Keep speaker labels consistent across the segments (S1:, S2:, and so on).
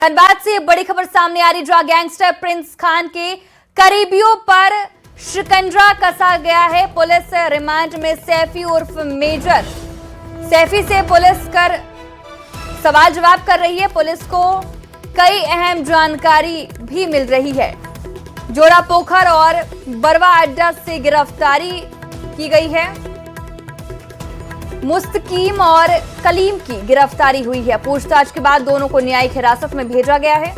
S1: धनबाद से बड़ी खबर सामने आ रही, जहां गैंगस्टर प्रिंस खान के करीबियों पर शिकंजा कसा गया है। पुलिस रिमांड में सैफी उर्फ मेजर सैफी से पुलिस सवाल जवाब कर रही है। पुलिस को कई अहम जानकारी भी मिल रही है। जोड़ा पोखर और बरवा अड्डा से गिरफ्तारी की गई है। मुस्तकीम और कलीम की गिरफ्तारी हुई है। पूछताछ के बाद दोनों को न्यायिक हिरासत में भेजा गया है।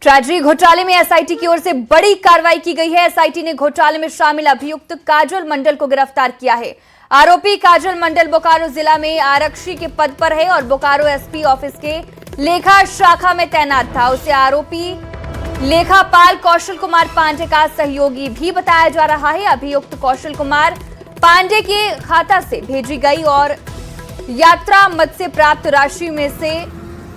S1: ट्रेजरी घोटाले में एसआईटी की ओर से बड़ी कार्रवाई की गई है। एसआईटी ने घोटाले में शामिल अभियुक्त काजल मंडल को गिरफ्तार किया है। आरोपी काजल मंडल बोकारो जिला में आरक्षी के पद पर है और बोकारो एसपी ऑफिस के लेखा शाखा में तैनात था। उसे आरोपी लेखापाल कौशल कुमार पांडे का सहयोगी भी बताया जा रहा है। अभियुक्त कौशल कुमार पांडे के खाता से भेजी गई और यात्रा मद से प्राप्त राशि में से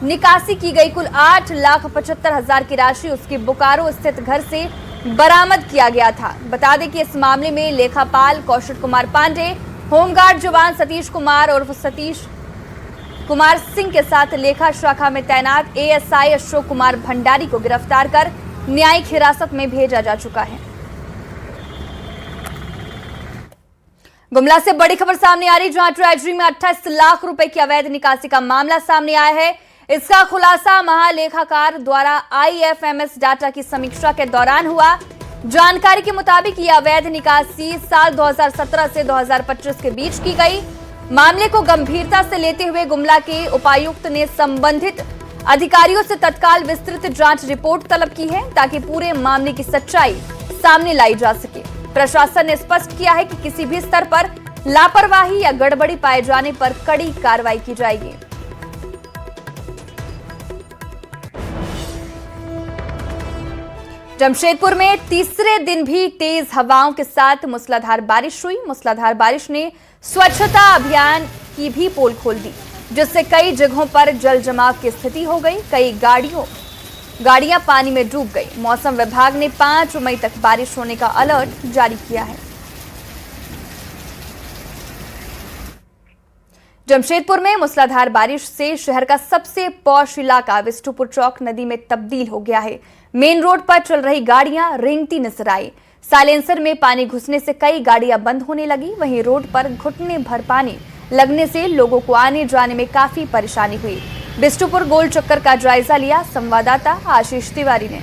S1: निकासी की गई कुल 8,75,000 की राशि उसके बोकारो स्थित घर से बरामद किया गया था। बता दें कि इस मामले में लेखापाल कौशल कुमार पांडे होमगार्ड जवान सतीश कुमार उर्फ सतीश कुमार सिंह के साथ लेखा शाखा में तैनात एएसआई अशोक कुमार भंडारी को गिरफ्तार कर न्यायिक हिरासत में भेजा जा चुका है। गुमला से बड़ी खबर सामने आ रही, जहां ट्रेजरी में 28 लाख रुपए की अवैध निकासी का मामला सामने आया है। इसका खुलासा महालेखाकार द्वारा आईएफएमएस डाटा की समीक्षा के दौरान हुआ। जानकारी के मुताबिक यह अवैध निकासी साल 2017 से 2025 के बीच की गई। मामले को गंभीरता से लेते हुए गुमला के उपायुक्त ने संबंधित अधिकारियों से तत्काल विस्तृत जांच रिपोर्ट तलब की है, ताकि पूरे मामले की सच्चाई सामने लाई जा सके। प्रशासन ने स्पष्ट किया है कि किसी भी स्तर पर लापरवाही या गड़बड़ी पाए जाने पर कड़ी कार्रवाई की जाएगी। जमशेदपुर में तीसरे दिन भी तेज हवाओं के साथ मूसलाधार बारिश हुई। मूसलाधार बारिश ने स्वच्छता अभियान की भी पोल खोल दी, जिससे कई जगहों पर जल जमाव की स्थिति हो गई। कई गाड़ियां पानी में डूब गई। मौसम विभाग ने 5 मई तक बारिश होने का अलर्ट जारी किया है। जमशेदपुर में मूसलाधार बारिश से शहर का सबसे पॉश इलाका विष्णुपुर चौक नदी में तब्दील हो गया है। मेन रोड पर चल रही गाड़ियां रेंगती नजर आई। साइलेंसर में पानी घुसने से कई गाड़ियां बंद होने लगी। वहीं रोड पर घुटने भर पानी लगने से लोगों को आने जाने में काफी परेशानी हुई। बिष्टुपुर गोल चक्कर का जायजा लिया संवाददाता आशीष तिवारी ने।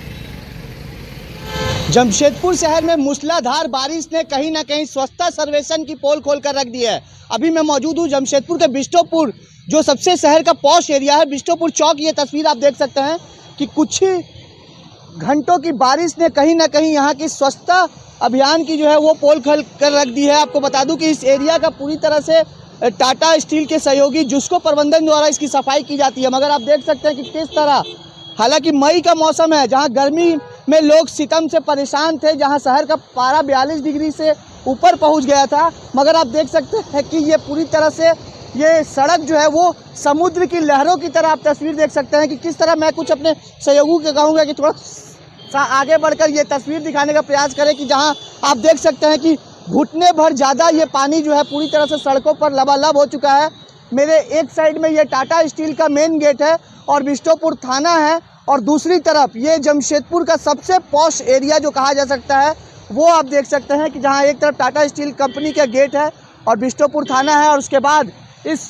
S2: जमशेदपुर शहर में मूसलाधार बारिश ने कहीं ना कहीं स्वच्छता सर्वेक्षण की पोल खोल कर रख दी है। अभी मैं मौजूद हूँ जमशेदपुर के बिष्टुपुर, जो सबसे शहर का पॉश एरिया है, बिष्टुपुर चौक। ये तस्वीर आप देख सकते हैं कि कुछ ही घंटों की बारिश ने कहीं ना कहीं यहाँ की स्वच्छता अभियान की जो है वो पोल खोल कर रख दी है। आपको बता दूं कि इस एरिया का पूरी तरह से टाटा स्टील के सहयोगी जुस्को प्रबंधन द्वारा इसकी सफाई की जाती है। मगर आप देख सकते हैं कि किस तरह, हालांकि मई का मौसम है, जहां गर्मी में लोग सितम से परेशान थे, जहां शहर का पारा 42 डिग्री से ऊपर पहुंच गया था, मगर आप देख सकते हैं कि ये पूरी तरह से ये सड़क जो है वो समुद्र की लहरों की तरह, आप तस्वीर देख सकते हैं कि किस तरह। मैं कुछ अपने सहयोगियों को कहूँगा कि थोड़ा सा आगे बढ़कर ये तस्वीर दिखाने का प्रयास करें कि जहाँ आप देख सकते हैं कि घुटने भर ज़्यादा ये पानी जो है पूरी तरह से सड़कों पर लबालब हो चुका है। मेरे एक साइड में ये टाटा स्टील का मेन गेट है और बिष्टुपुर थाना है, और दूसरी तरफ ये जमशेदपुर का सबसे पॉश एरिया जो कहा जा सकता है वो आप देख सकते हैं कि जहाँ एक तरफ टाटा स्टील कंपनी का गेट है और बिष्टुपुर थाना है, और उसके बाद इस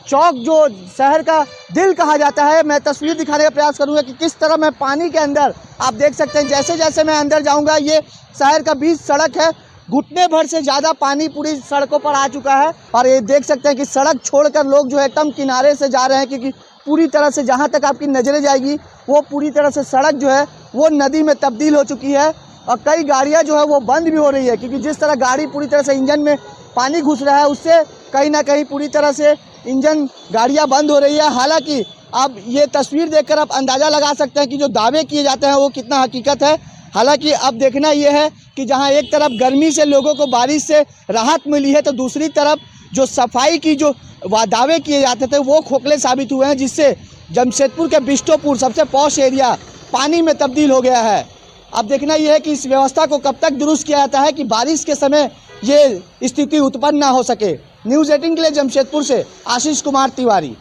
S2: चौक जो शहर का दिल कहा जाता है। मैं तस्वीर दिखाने का प्रयास करूंगा कि किस तरह मैं पानी के अंदर, आप देख सकते हैं जैसे जैसे मैं अंदर जाऊंगा, ये शहर का बीच सड़क है, घुटने भर से ज़्यादा पानी पूरी सड़कों पर आ चुका है। और ये देख सकते हैं कि सड़क छोड़कर लोग जो है एकदम किनारे से जा रहे हैं, क्योंकि पूरी तरह से जहाँ तक आपकी नज़रें जाएगी वो पूरी तरह से सड़क जो है वो नदी में तब्दील हो चुकी है। और कई गाड़ियाँ जो है वो बंद भी हो रही है, क्योंकि जिस तरह गाड़ी पूरी तरह से इंजन में पानी घुस रहा है उससे कहीं ना कहीं पूरी तरह से इंजन गाड़ियां बंद हो रही है। हालांकि अब ये तस्वीर देखकर आप अंदाज़ा लगा सकते हैं कि जो दावे किए जाते हैं वो कितना हकीकत है। हालांकि अब देखना ये है कि जहां एक तरफ गर्मी से लोगों को बारिश से राहत मिली है, तो दूसरी तरफ जो सफाई की जो दावे किए जाते थे वो खोखले साबित हुए हैं, जिससे जमशेदपुर के बिष्टुपुर सबसे पॉश एरिया पानी में तब्दील हो गया है। अब देखना यह है कि इस व्यवस्था को कब तक दुरुस्त किया जाता है कि बारिश के समय ये स्थिति उत्पन्न ना हो सके। न्यूज़ 18 के लिए जमशेदपुर से आशीष कुमार तिवारी।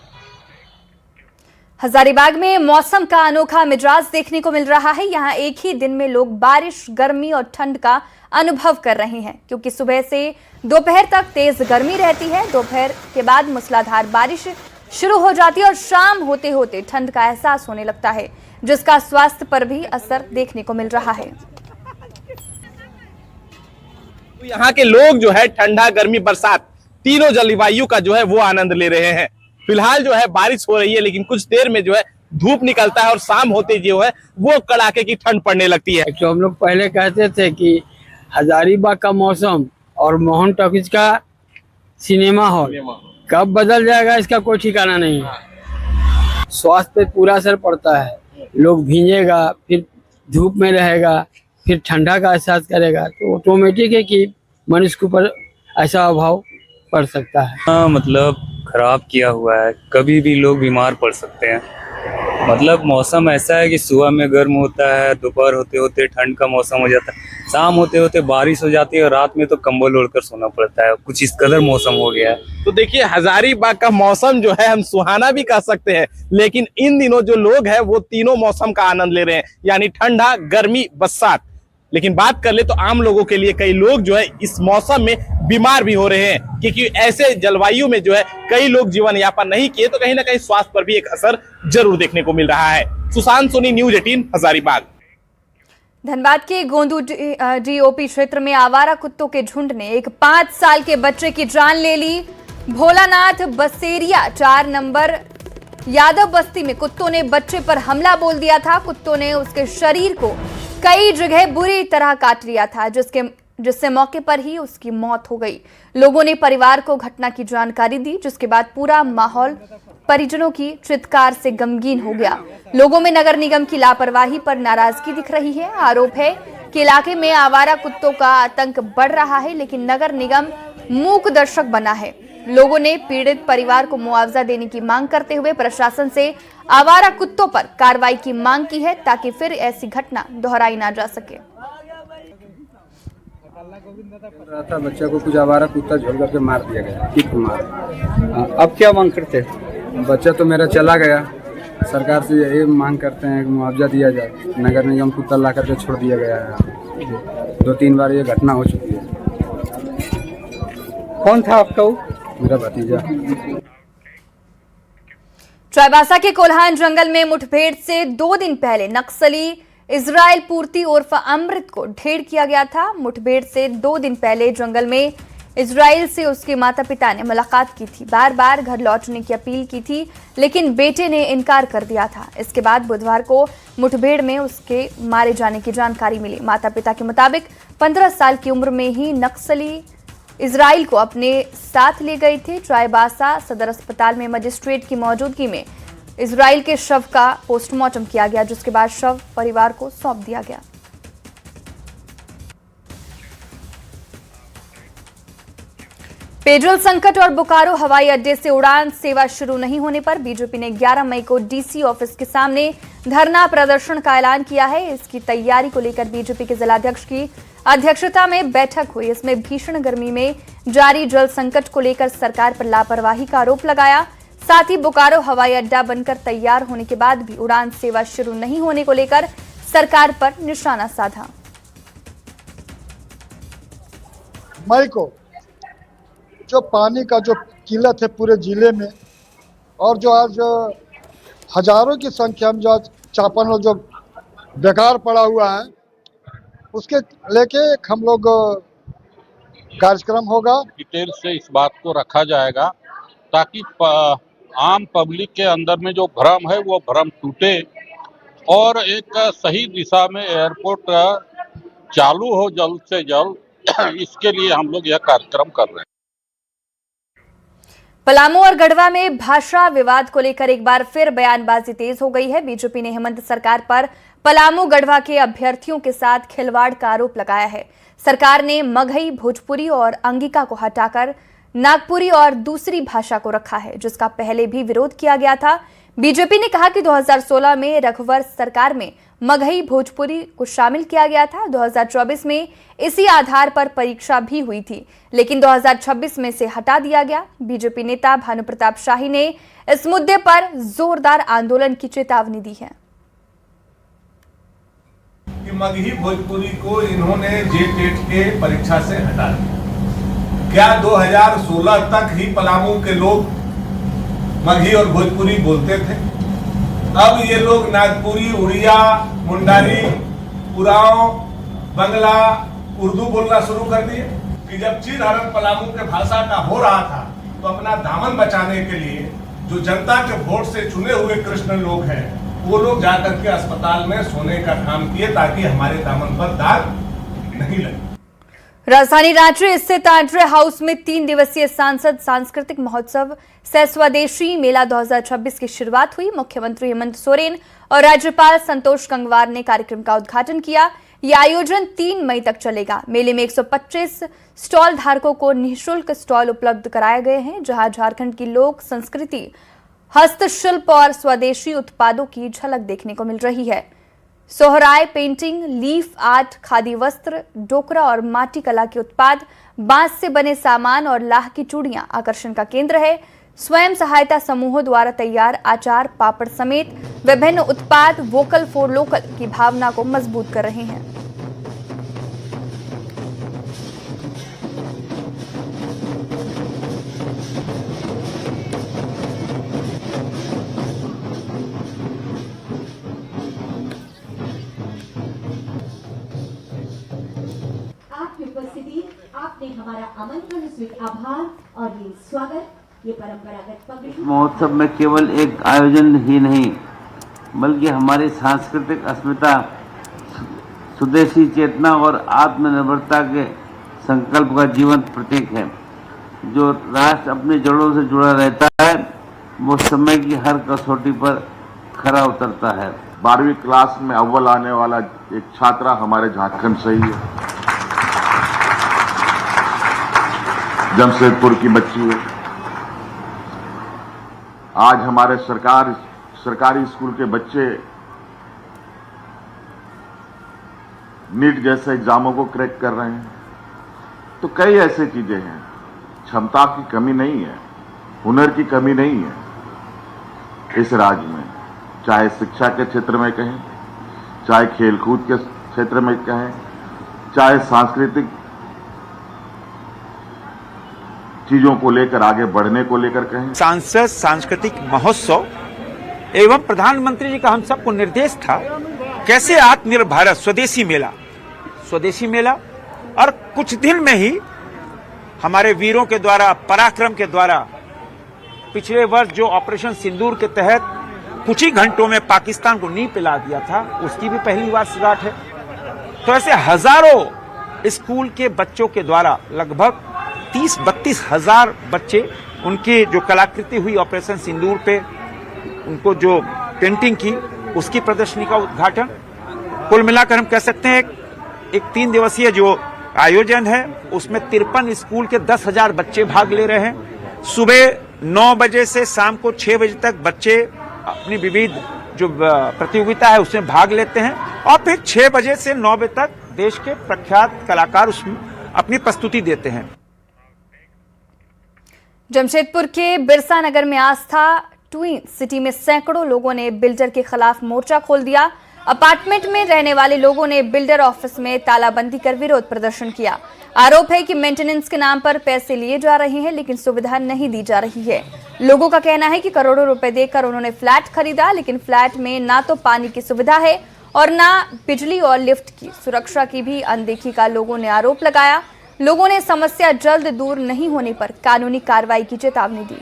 S1: हजारीबाग में मौसम का अनोखा मिजाज देखने को मिल रहा है। यहाँ एक ही दिन में लोग बारिश, गर्मी और ठंड का अनुभव कर रहे हैं, क्योंकि सुबह से दोपहर तक तेज गर्मी रहती है। दोपहर के बाद मूसलाधार बारिश शुरू हो जाती है और शाम होते होते ठंड का एहसास होने लगता है, जिसका स्वास्थ्य पर भी असर देखने को मिल रहा है।
S3: यहाँ के लोग जो है ठंडा, गर्मी, बरसात तीनों जलवायु का जो है वो आनंद ले रहे हैं। फिलहाल जो है बारिश हो रही है, लेकिन कुछ देर में जो है धूप निकलता है और शाम होते जो है वो कड़ाके की ठंड पड़ने लगती है।
S4: तो हम लोग पहले कहते थे कि हजारीबाग का मौसम और मोहन टॉकीज का सिनेमा हॉल कब बदल जाएगा इसका कोई ठिकाना नहीं है। स्वास्थ्य पे पूरा असर पड़ता है, लोग भींजेगा, फिर धूप में रहेगा, फिर ठंडा का एहसास करेगा, तो ऑटोमेटिक है कि मनुष्य के ऊपर ऐसा अभाव पड़ सकता है।
S5: हाँ, मतलब खराब किया हुआ है, कभी भी लोग बीमार पड़ सकते हैं। मतलब मौसम ऐसा है कि सुबह में गर्म होता है, दोपहर होते होते ठंड का मौसम हो जाता है, शाम होते होते बारिश हो जाती है और रात में तो कंबल ओढ़कर सोना पड़ता है। कुछ इस कदर मौसम हो गया है।
S3: तो देखिए हजारीबाग का मौसम जो है हम सुहाना भी कह सकते हैं, लेकिन इन दिनों जो लोग हैं वो तीनों मौसम का आनंद ले रहे हैं, यानी ठंडा, गर्मी, बरसात। लेकिन बात कर ले तो आम लोगों के लिए कई लोग जो है इस मौसम में बीमार भी हो रहे हैं, क्योंकि ऐसे जलवायु में जो है कई लोग जीवन यापन नहीं किए, तो कहीं ना कहीं स्वास्थ्य पर भी एक असर जरूर देखने को मिल रहा है। सुशांत सोनी, न्यूज़ 18 हजारीबाग।
S1: धनबाद के गोंदू डीओपी क्षेत्र में आवारा कुत्तों के झुंड ने एक 5 साल के बच्चे की जान ले ली। भोलानाथ बसेरिया 4 नंबर यादव बस्ती में कुत्तों ने बच्चे पर हमला बोल दिया था। कुत्तों ने उसके शरीर को कई जगह बुरी तरह काट लिया था, जिससे मौके पर ही उसकी मौत हो गई। लोगों ने परिवार को घटना की जानकारी दी, जिसके बाद पूरा माहौल परिजनों की चित्कार से गमगीन हो गया। लोगों में नगर निगम की लापरवाही पर नाराजगी दिख रही है। आरोप है कि इलाके में आवारा कुत्तों का आतंक बढ़ रहा है, लेकिन नगर निगम मूक दर्शक बना है। लोगों ने पीड़ित परिवार को मुआवजा देने की मांग करते हुए प्रशासन से आवारा कुत्तों पर कार्रवाई की मांग की है, ताकि फिर ऐसी घटना दोहराई ना जा सके।
S6: था बच्चा को कुछ आवारा कुत्ता झोल करके मार दिया गया, किक मार। अब क्या मांग करते हैं? बच्चा तो मेरा चला गया, सरकार से यही मांग करते हैं कि मुआवजा दिया जाए। नगर निगम कुत्ता ला करके छोड़ दिया गया है। 2-3 बार ये घटना हो चुकी है।
S4: कौन था आपका वो?
S6: मेरा भतीजा।
S1: चाईबासा के कोल्हान जंगल में मुठभेड़ से 2 दिन पहले नक्सली इजराइल पूर्ति उर्फ अमृत को ढेर किया गया था। मुठभेड़ से 2 दिन पहले जंगल में इजराइल से उसके माता पिता ने मुलाकात की थी। बार बार घर लौटने की अपील की थी, लेकिन बेटे ने इनकार कर दिया था। इसके बाद बुधवार को मुठभेड़ में उसके मारे जाने की जानकारी मिली। माता पिता के मुताबिक 15 साल की उम्र में ही नक्सली इजराइल को अपने साथ ले गए थे। चाईबासा सदर अस्पताल में मजिस्ट्रेट की मौजूदगी में इजराइल के शव का पोस्टमार्टम किया गया, जिसके बाद शव परिवार को सौंप दिया गया। पेट्रोल संकट और बोकारो हवाई अड्डे से उड़ान सेवा शुरू नहीं होने पर बीजेपी ने 11 मई को डीसी ऑफिस के सामने धरना प्रदर्शन का ऐलान किया है। इसकी तैयारी को लेकर बीजेपी के जिलाध्यक्ष की अध्यक्षता में बैठक हुई। इसमें भीषण गर्मी में जारी जल संकट को लेकर सरकार पर लापरवाही का आरोप लगाया। साथ ही बोकारो हवाई अड्डा बनकर तैयार होने के बाद भी उड़ान सेवा शुरू नहीं होने को लेकर सरकार पर निशाना साधा।
S7: मई को जो पानी का जो किल्लत है पूरे जिले में, और जो आज हजारों की संख्या में जो चापानल जो बेकार पड़ा हुआ है, उसके लेके हम लोग कार्यक्रम होगा।
S8: डिटेल से इस बात को रखा जाएगा ताकि आम पब्लिक के अंदर में जो भ्रम है वो भ्रम टूटे और एक सही दिशा में एयरपोर्ट चालू हो जल्द से जल्द। इसके लिए हम लोग यह कार्यक्रम कर रहे हैं।
S1: पलामू और गढ़वा में भाषा विवाद को लेकर एक बार फिर बयानबाजी तेज हो गई है। बीजेपी ने हेमंत सरकार पर पलामू गढ़वा के अभ्यर्थियों के साथ खिलवाड़ का आरोप लगाया है। सरकार ने मगही, भोजपुरी और अंगिका को हटाकर नागपुरी और दूसरी भाषा को रखा है, जिसका पहले भी विरोध किया गया था। बीजेपी ने कहा कि 2016 में रघुवर सरकार में मगही भोजपुरी को शामिल किया गया था। 2024 में इसी आधार पर परीक्षा भी हुई थी, लेकिन 2026 में से हटा दिया गया। बीजेपी नेता भानु प्रताप शाही ने इस मुद्दे पर जोरदार आंदोलन की चेतावनी दी है
S9: कि मगही भोजपुरी को इन्होंने जेटेट के परीक्षा से हटा दिया। क्या 2016 तक ही पलामू के लोग मगही और भोजपुरी बोलते थे? अब ये लोग नागपुरी, उड़िया, मुंडारी, उरांव, बंगला, उर्दू बोलना शुरू कर दिए कि जब चीरहरण पलामू के भाषा का हो रहा था तो अपना दामन बचाने के लिए जो जनता के वोट से चुने हुए कृष्ण लोग हैं वो लोग जाकर के अस्पताल में सोने का काम किए ताकि हमारे दामन पर दाग नहीं लगे।
S1: राजधानी रांची स्थित आंड्रे हाउस में 3 दिवसीय सांसद सांस्कृतिक महोत्सव सह स्वदेशी मेला 2026 की शुरुआत हुई। मुख्यमंत्री हेमंत सोरेन और राज्यपाल संतोष गंगवार ने कार्यक्रम का उद्घाटन किया। यह आयोजन 3 मई तक चलेगा। मेले में 125 स्टॉल धारकों को निःशुल्क स्टॉल उपलब्ध कराए गए हैं, जहां झारखंड की लोक संस्कृति, हस्तशिल्प और स्वदेशी उत्पादों की झलक देखने को मिल रही है। Sohrai, painting, leaf art, khadi वस्त्र, डोकरा और माटी कला के उत्पाद, बांस से बने सामान और लाह की चूड़ियां आकर्षण का केंद्र है। स्वयं सहायता समूहों द्वारा तैयार अचार, पापड़ समेत विभिन्न उत्पाद वोकल फॉर लोकल की भावना को मजबूत कर रहे हैं।
S10: आपने हमारा आमंत्रण स्वीकार, आभार और ये स्वागत, ये परंपरागत पगड़ी
S11: महोत्सव में केवल एक आयोजन ही नहीं बल्कि हमारी सांस्कृतिक अस्मिता, स्वदेशी चेतना और आत्मनिर्भरता के संकल्प का जीवंत प्रतीक है। जो राष्ट्र अपनी जड़ों से जुड़ा रहता है वो समय की हर कसौटी पर खरा उतरता है।
S12: 12वीं क्लास में अव्वल आने वाला एक छात्रा हमारे झारखंड से ही है, जमशेदपुर की बच्ची है। आज हमारे सरकारी स्कूल के बच्चे नीट जैसे एग्जामों को क्रैक कर रहे हैं। तो कई ऐसे चीजें हैं। क्षमता की कमी नहीं है, हुनर की कमी नहीं है इस राज्य में, चाहे शिक्षा के क्षेत्र में कहें, चाहे खेलकूद के क्षेत्र में कहें, चाहे सांस्कृतिक चीजों को लेकर आगे बढ़ने को लेकर कहें।
S13: सांसद सांस्कृतिक महोत्सव एवं प्रधानमंत्री जी का हम सबको निर्देश था कैसे आत्मनिर्भर भारत स्वदेशी मेला और कुछ दिन में ही हमारे वीरों के द्वारा, पराक्रम के द्वारा पिछले वर्ष जो ऑपरेशन सिंदूर के तहत कुछ ही घंटों में पाकिस्तान को नींव पिला दिया था, उसकी भी पहली वर्षगांठ है। तो ऐसे हजारों स्कूल के बच्चों के द्वारा लगभग 30-32 हजार बच्चे, उनकी जो कलाकृति हुई ऑपरेशन सिंदूर पे, उनको जो पेंटिंग की, उसकी प्रदर्शनी का उद्घाटन। कुल मिलाकर हम कह सकते हैं एक 3 दिवसीय जो आयोजन है उसमें 53 स्कूल के 10,000 बच्चे भाग ले रहे हैं। सुबह 9 बजे से शाम को 6 बजे तक बच्चे अपनी विविध जो प्रतियोगिता है उसमें भाग लेते हैं और फिर 6 बजे से 9 बजे तक देश के प्रख्यात कलाकार उसमें अपनी प्रस्तुति देते हैं।
S1: जमशेदपुर के बिरसा नगर में आस्था ट्विन सिटी में सैकड़ों लोगों ने बिल्डर के खिलाफ मोर्चा खोल दिया। अपार्टमेंट में रहने वाले लोगों ने बिल्डर ऑफिस में तालाबंदी कर विरोध प्रदर्शन किया। आरोप है कि मेंटेनेंस के नाम पर पैसे लिए जा रहे हैं लेकिन सुविधा नहीं दी जा रही है। लोगों का कहना है कि करोड़ों रुपए देकर उन्होंने फ्लैट खरीदा, लेकिन फ्लैट में ना तो पानी की सुविधा है और ना बिजली और लिफ्ट की सुरक्षा की भी अनदेखी का लोगों ने आरोप लगाया। लोगों ने समस्या जल्द दूर नहीं होने पर कानूनी कार्रवाई की चेतावनी दी।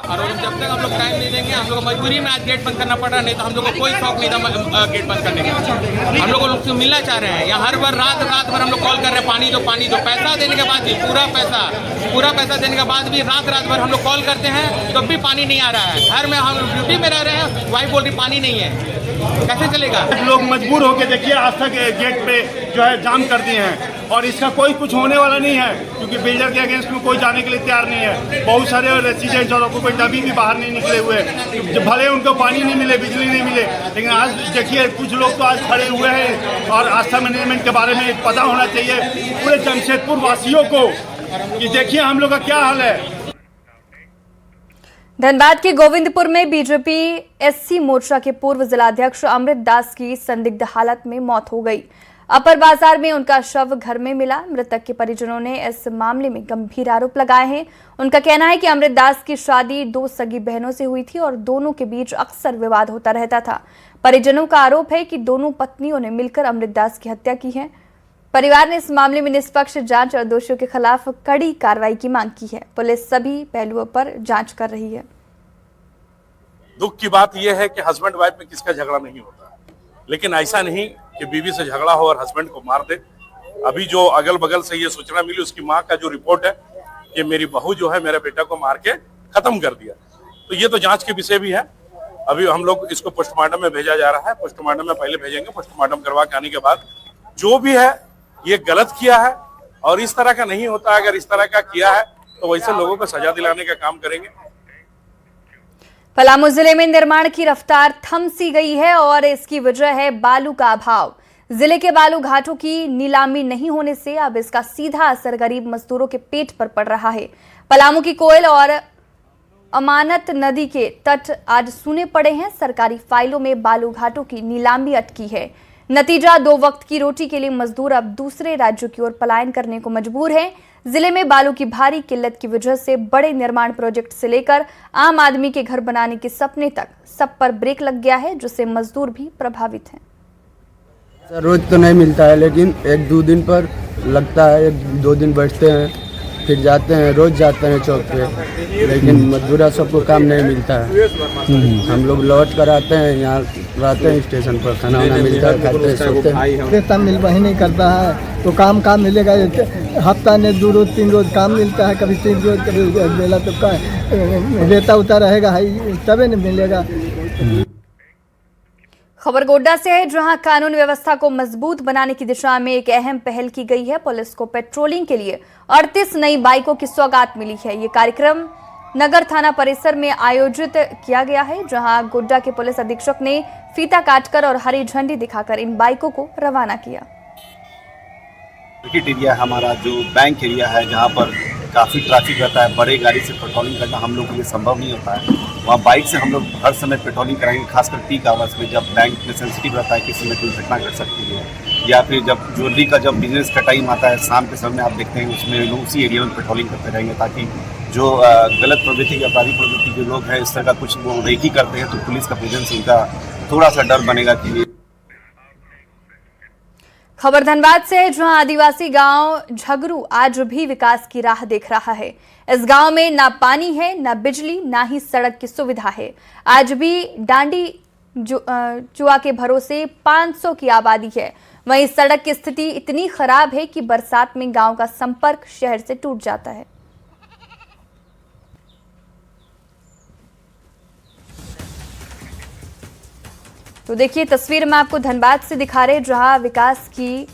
S14: और जब तक हम लोग टाइम नहीं देंगे, हम लोग को मजबूरी में आज गेट बंद करना पड़ रहा, नहीं तो हम लोग को कोई शौक नहीं था गेट बंद करने का। हम लोग लोग से मिलना चाह रहे हैं। यहाँ हर बार रात भर हम लोग कॉल कर रहे हैं, पानी दो पैसा देने के बाद भी पूरा पैसा देने के बाद भी रात भर हम लोग कॉल करते हैं तो भी पानी नहीं आ रहा है। घर में हम ड्यूटी में रह रहे हैं, वाइफ बोल रही पानी नहीं है। कैसे चलेगा?
S15: लोग मजबूर होकर देखिए आस्था के गेट पे जो है जाम कर दिए हैं और इसका कोई कुछ होने वाला नहीं है क्योंकि बिल्डर के अगेंस्ट में कोई जाने के लिए तैयार नहीं है। बहुत सारे रेसिडेंट्स और ऑक्यूपेंट अभी भी बाहर नहीं निकले हुए हैं। भले उनको पानी नहीं मिले, बिजली नहीं मिले, लेकिन आज देखिए कुछ लोग तो आज खड़े हुए हैं और आस्था मैनेजमेंट के बारे में पता होना चाहिए पूरे जमशेदपुर वासियों को कि देखिए हम लोग का क्या हाल है।
S1: धनबाद के गोविंदपुर में बीजेपी एससी मोर्चा के पूर्व जिलाध्यक्ष अमृत दास की संदिग्ध हालत में मौत हो गई। अपर बाजार में उनका शव घर में मिला। मृतक के परिजनों ने इस मामले में गंभीर आरोप लगाए हैं। उनका कहना है कि अमृत दास की शादी 2 सगी बहनों से हुई थी और दोनों के बीच अक्सर विवाद होता रहता था। परिजनों का आरोप है कि दोनों पत्नियों ने मिलकर अमृत दास की हत्या की है। परिवार ने इस मामले में निष्पक्ष जांच और दोषियों के खिलाफ कड़ी कार्रवाई की मांग की है। पुलिस सभी पहलुओं पर जांच कर रही है।
S16: दुख की बात यह है कि हस्बैंड वाइफ में किसका झगड़ा नहीं होता, लेकिन ऐसा नहीं कि बीवी से झगड़ा हो और हस्बैंड को मार दे। अभी जो अगल बगल से ये सूचना मिली, उसकी माँ का जो रिपोर्ट है कि मेरी बहू जो है मेरे बेटा को मार के खत्म कर दिया, तो ये तो जांच के विषय भी है। अभी हम लोग इसको पोस्टमार्टम में भेजा जा रहा है। पोस्टमार्टम में पहले भेजेंगे, पोस्टमार्टम करवा के आने के बाद जो भी है ये गलत किया है और इस तरह का नहीं होता। अगर इस तरह का किया है तो वैसे लोगों को सजा दिलाने का काम करेंगे।
S1: पलामू जिले में निर्माण की रफ्तार थम सी गई है और इसकी वजह है बालू का अभाव। जिले के बालू घाटों की नीलामी नहीं होने से अब इसका सीधा असर गरीब मजदूरों के पेट पर पड़ रहा है। पलामू की कोयल और अमानत नदी के तट आज सूने पड़े हैं। सरकारी फाइलों में बालू घाटों की नीलामी अटकी है। नतीजा 2 वक्त की रोटी के लिए मजदूर अब दूसरे राज्यों की ओर पलायन करने को मजबूर हैं। जिले में बालू की भारी किल्लत की वजह से बड़े निर्माण प्रोजेक्ट से लेकर आम आदमी के घर बनाने के सपने तक सब पर ब्रेक लग गया है, जिससे मजदूर भी प्रभावित हैं।
S6: रोज तो नहीं मिलता है, लेकिन 1-2 दिन पर लगता है। 1-2 दिन बैठते हैं, फिर जाते हैं। रोज जाते हैं चौक पे, लेकिन मजदूरा सबको काम नहीं मिलता है। हम लोग लौट कर आते हैं, यहाँ रहते हैं स्टेशन पर, खाना वाना मिलता है, खाते हैं, सोते हैं।
S2: तब मिल ही नहीं करता है तो काम मिलेगा। हफ्ता में 2 रोज 3 रोज काम मिलता है, कभी 3 रोज कभी बेला तो का रेता उता रहेगा तभी नहीं मिलेगा।
S1: खबर गोड्डा से है, जहां कानून व्यवस्था को मजबूत बनाने की दिशा में एक अहम पहल की गई है। पुलिस को पेट्रोलिंग के लिए 38 नई बाइकों की सौगात मिली है। ये कार्यक्रम नगर थाना परिसर में आयोजित किया गया है, जहां गोड्डा के पुलिस अधीक्षक ने फीता काटकर और हरी झंडी दिखाकर इन बाइकों को रवाना किया।
S17: मार्केट एरिया हमारा जो बैंक एरिया है, जहाँ पर काफ़ी ट्रैफिक रहता है, बड़े गाड़ी से पेट्रोलिंग करना हम लोग के लिए संभव नहीं होता है। वहाँ बाइक से हम लोग हर समय पेट्रोलिंग कराएंगे, खासकर पीक आवर्स में, जब बैंक में सेंसिटिव रहता है, किसी में कोई घटना घट सकती है, या फिर जब ज्वेलरी का जब बिजनेस का टाइम आता है शाम के समय आप देखते हैं, उसमें लोग उसी एरिया में पेट्रोलिंग करते रहेंगे, ताकि जो गलत प्रवृत्ति के अपराधी प्रवृत्ति के लोग हैं इस तरह का कुछ वो रेकी करते हैं, तो पुलिस का प्रेजेंस उनका थोड़ा सा डर बनेगा कि।
S1: खबर धनबाद से है, जहां आदिवासी गांव झगरू आज भी विकास की राह देख रहा है। इस गांव में ना पानी है, ना बिजली, ना ही सड़क की सुविधा है। आज भी डांडी जुआ के भरोसे 500 की आबादी है। वहीं सड़क की स्थिति इतनी खराब है कि बरसात में गांव का संपर्क शहर से टूट जाता है। तो देखिए तस्वीर में आपको धनबाद से दिखा रहे, जहां विकास की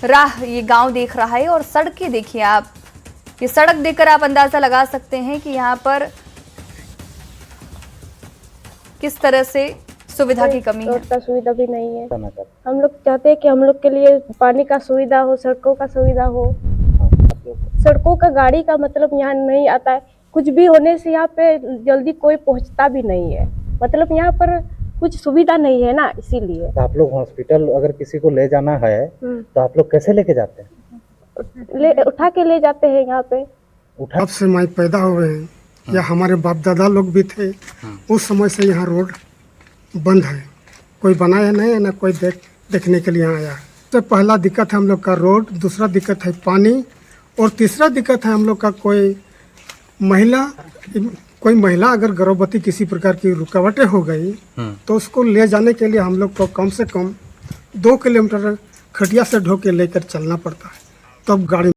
S1: राह ये गांव देख रहा है और सड़कें देखिए आप। ये सड़क देखकर आप अंदाजा लगा सकते हैं कि यहाँ पर किस तरह से सुविधा की कमी है।
S18: रोड का सुविधा भी नहीं है। हम लोग चाहते हैं कि हम लोग के लिए पानी का सुविधा हो, सड़कों का सुविधा हो। सड़कों का गाड़ी का मतलब यहाँ नहीं आता है। कुछ भी होने से यहाँ पे जल्दी कोई पहुँचता भी नहीं है। मतलब यहाँ पर कुछ सुविधा नहीं है ना, इसीलिए।
S19: तो आप लोग हॉस्पिटल अगर किसी को ले जाना है तो आप लोग कैसे लेके जाते हैं?
S18: उठा के ले जाते हैं यहाँ पे।
S20: जब से मैं पैदा हुए हैं या हमारे बाप दादा लोग भी थे, उस समय से यहाँ रोड बंद है। कोई बनाया नहीं है, ना कोई देखने के लिए आया। तो पहला दिक्कत है हम लोग का रोड, दूसरा दिक्कत है पानी, और तीसरा दिक्कत है हम लोग का कोई महिला अगर गर्भवती किसी प्रकार की रुकावटें हो गई तो उसको ले जाने के लिए हम लोग को कम से कम 2 किलोमीटर खटिया से ढो के लेकर चलना पड़ता है, तब गाड़ी